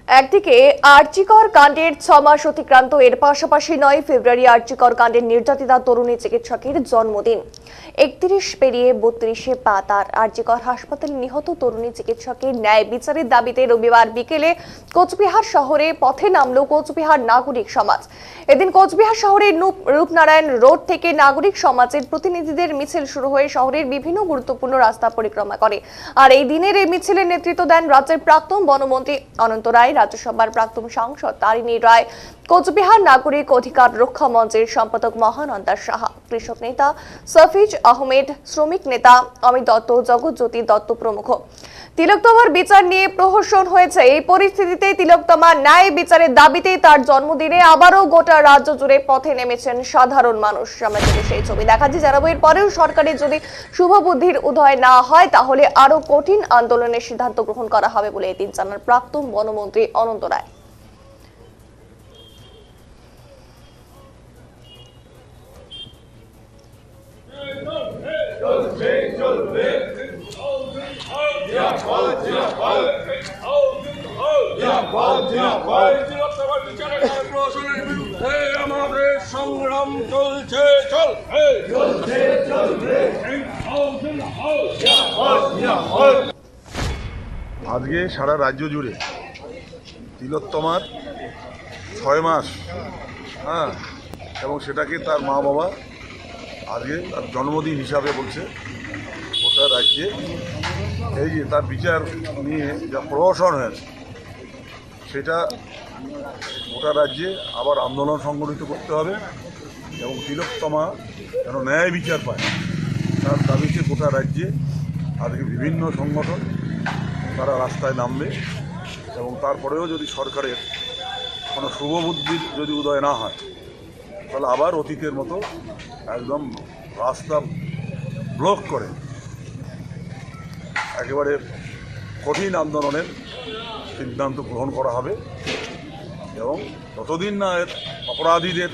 একদিকে আরজিকর কাণ্ডের 6 মাস অতিক্রান্ত, এর পাশাপাশি 9 ফেব্রুয়ারি আরজিকর কাণ্ডের নির্যাতিতা তরুণী চিকিৎসকের জন্মদিন। 31 পেরিয়ে 32-এ পা তার। আরজিকর হাসপাতালে নিহত তরুণী চিকিৎসকের ন্যায় বিচারের দাবিতে রবিবার বিকেলে কোচবিহার শহরে পথে নামল কোচবিহার নাগরিক সমাজ। এদিন কোচবিহার শহরের রূপনারায়ণ রোড থেকে নাগরিক সমাজের প্রতিনিধিদের মিছিল শুরু হয়ে শহরের বিভিন্ন গুরুত্বপূর্ণ রাস্তা পরিক্রমা করে। আর এই দিনের এই মিছিলের নেতৃত্ব দেন রাজ্যের প্রাক্তন বনমন্ত্রী অনন্ত রায়, রাজ্যসভার প্রাক্তন সাংসদ তারিণী রায়, কোচবিহার নাগরিক অধিকার রক্ষা মঞ্চের সম্পাদক মহানন্দা সাহা, কৃষক নেতা সফিজ আহমেদ, শ্রমিক নেতা অমিত দত্ত, জগৎজ্যোতি দত্ত প্রমুখ। তিলোত্তমার বিচার নিয়ে প্রহসন হয়েছে। এই পরিস্থিতিতে তিলোত্তমার ন্যায় বিচারের দাবিতে তার জন্মদিনে আবারও গোটা রাজ্য জুড়ে পথে নেমেছেন সাধারণ মানুষ। আমরা যদি সেই ছবি দেখাচ্ছি, জানাবো এর পরেও সরকারের যদি শুভবুদ্ধির উদয় না হয় তাহলে আরো কঠিন আন্দোলনের সিদ্ধান্ত গ্রহণ করা হবে বলে এদিন জানান প্রাক্তন বনমন্ত্রী অনন্ত রায়। আমাদের সংগ্রাম চলছে, আজকে সারা রাজ্য জুড়ে তিলোত্তমার 6 মাস, এবং সেটাকে তার মা বাবা আজকে তার জন্মদিন হিসাবে বলছে। গোটা রাজ্যে এই যে তার বিচার নিয়ে যা প্রহসন হয়েছে, সেটা গোটা রাজ্যে আবার আন্দোলন সংগঠিত করতে হবে এবং তিলোত্তমা যেন ন্যায় বিচার পায় তার দাবিতে গোটা রাজ্যে আজকে বিভিন্ন সংগঠন তারা রাস্তায় নামবে। এবং তারপরেও যদি সরকারের কোনো শুভবুদ্ধির যদি উদয় না হয় তাহলে আবার অতীতের মতো একদম রাস্তা ব্লক করে একেবারে কঠিন আন্দোলনের সিদ্ধান্ত গ্রহণ করা হবে। এবং যতদিন না এর অপরাধীদের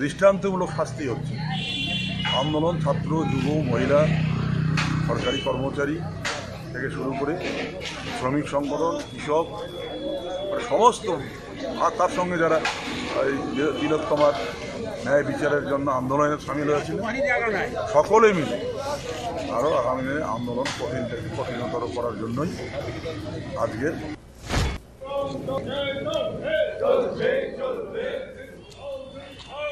দৃষ্টান্তমূলক শাস্তি হচ্ছে, আন্দোলন ছাত্র, যুব, মহিলা, সরকারি কর্মচারী থেকে শুরু করে শ্রমিক সংগঠন, কৃষক, মানে সমস্ত, আর তার সঙ্গে যারা এই তিলোত্তমার ন্যায় বিচারের জন্য আন্দোলনে সামিল হয়েছিল, সকলে মিলে আরও আগামী দিনে আন্দোলন কঠিনতর করার জন্যই আজকের